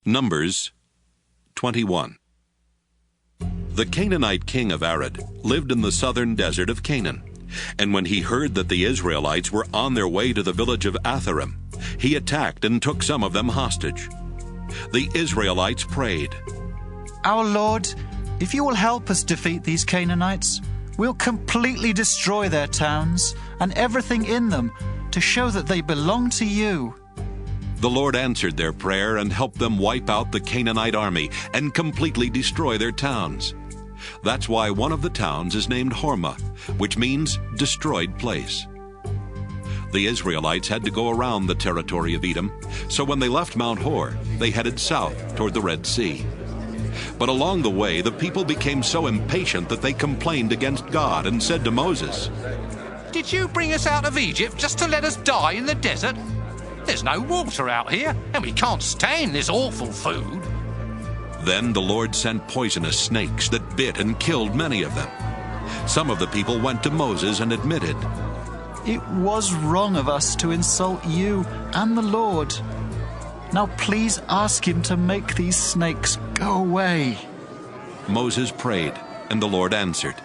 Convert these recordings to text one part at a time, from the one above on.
Numbers 21. The Canaanite king of Arad lived in the southern desert of Canaan, and when he heard that the Israelites were on their way to the village of Atharim, he attacked and took some of them hostage. The Israelites prayed, "Our Lord, if you will help us defeat these Canaanites, we'll completely destroy their towns and everything in them to show that they belong to you." The Lord answered their prayer and helped them wipe out the Canaanite army and completely destroy their towns. That's why one of the towns is named Hormah, which means destroyed place. The Israelites had to go around the territory of Edom, so when they left Mount Hor, they headed south toward the Red Sea. But along the way, the people became so impatient that they complained against God and said to Moses, "Did you bring us out of Egypt just to let us die in the desert? There's no water out here, and we can't stand this awful food." Then the Lord sent poisonous snakes that bit and killed many of them. Some of the people went to Moses and admitted, "It was wrong of us to insult you and the Lord. Now please ask him to make these snakes go away." Moses prayed, and the Lord answered,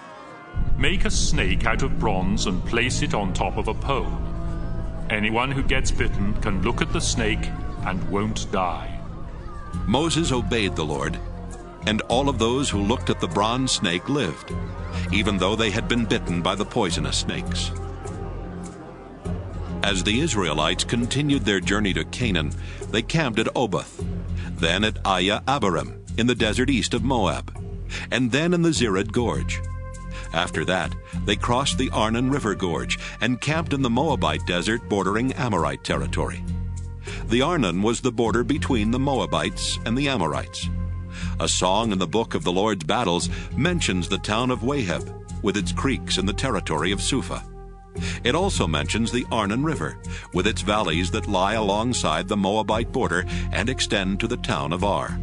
"Make a snake out of bronze and place it on top of a pole. Anyone who gets bitten can look at the snake and won't die." Moses obeyed the Lord, and all of those who looked at the bronze snake lived, even though they had been bitten by the poisonous snakes. As the Israelites continued their journey to Canaan, they camped at Oboth, then at Abarim in the desert east of Moab, and then in the Zered Gorge. After that, they crossed the Arnon River Gorge and camped in the Moabite desert bordering Amorite territory. The Arnon was the border between the Moabites and the Amorites. A song in the book of the Lord's battles mentions the town of Waheb with its creeks in the territory of Suphah. It also mentions the Arnon River with its valleys that lie alongside the Moabite border and extend to the town of Ar.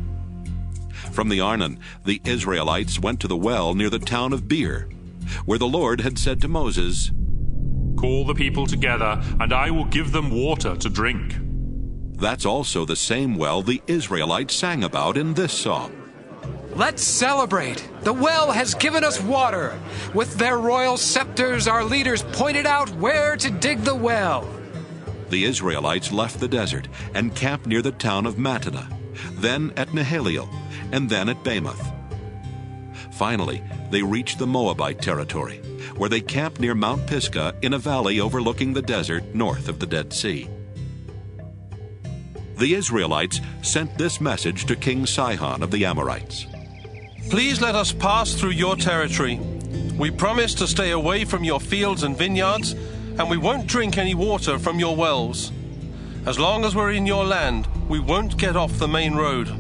From the Arnon, the Israelites went to the well near the town of Beer, where the Lord had said to Moses, "Call the people together, and I will give them water to drink." That's also the same well the Israelites sang about in this song. "Let's celebrate! The well has given us water. With their royal scepters, our leaders pointed out where to dig the well." The Israelites left the desert and camped near the town of Mattanah, then at Nahaliel, and then at Bamoth. Finally, they reached the Moabite territory, where they camped near Mount Pisgah in a valley overlooking the desert north of the Dead Sea. The Israelites sent this message to King Sihon of the Amorites. "Please let us pass through your territory. We promise to stay away from your fields and vineyards, and we won't drink any water from your wells. As long as we're in your land, we won't get off the main road."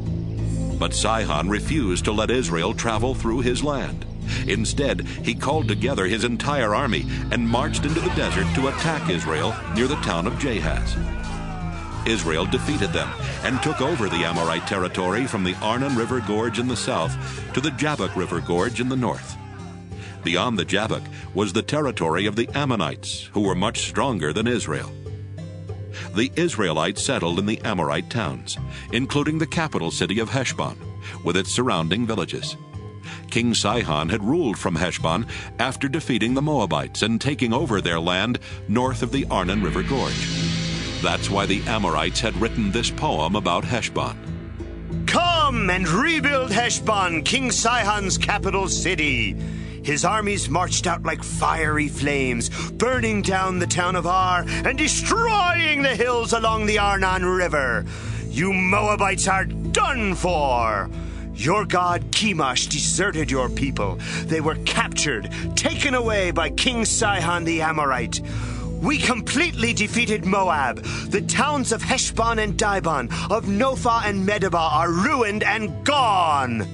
But Sihon refused to let Israel travel through his land. Instead, he called together his entire army and marched into the desert to attack Israel near the town of Jahaz. Israel defeated them and took over the Amorite territory from the Arnon River Gorge in the south to the Jabbok River Gorge in the north. Beyond the Jabbok was the territory of the Ammonites, who were much stronger than Israel. The Israelites settled in the Amorite towns, including the capital city of Heshbon, with its surrounding villages. King Sihon had ruled from Heshbon after defeating the Moabites and taking over their land north of the Arnon River Gorge. That's why the Amorites had written this poem about Heshbon. "Come and rebuild Heshbon, King Sihon's capital city. His armies marched out like fiery flames, burning down the town of Ar and destroying the hills along the Arnon River. You Moabites are done for. Your god Chemosh deserted your people. They were captured, taken away by King Sihon the Amorite. We completely defeated Moab. The towns of Heshbon and Dibon, of Nophah and Medeba are ruined and gone."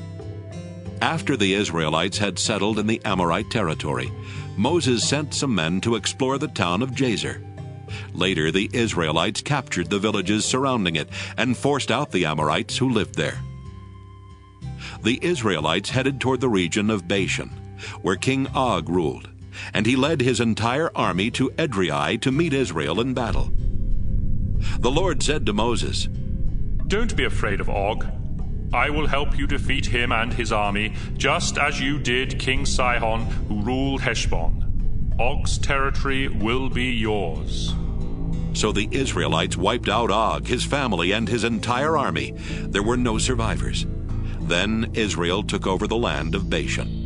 After the Israelites had settled in the Amorite territory, Moses sent some men to explore the town of Jazer. Later, the Israelites captured the villages surrounding it and forced out the Amorites who lived there. The Israelites headed toward the region of Bashan, where King Og ruled, and he led his entire army to Edrei to meet Israel in battle. The Lord said to Moses, Don't be afraid of Og. I will help you defeat him and his army, just as you did King Sihon, who ruled Heshbon. Og's territory will be yours." So the Israelites wiped out Og, his family, and his entire army. There were no survivors. Then Israel took over the land of Bashan.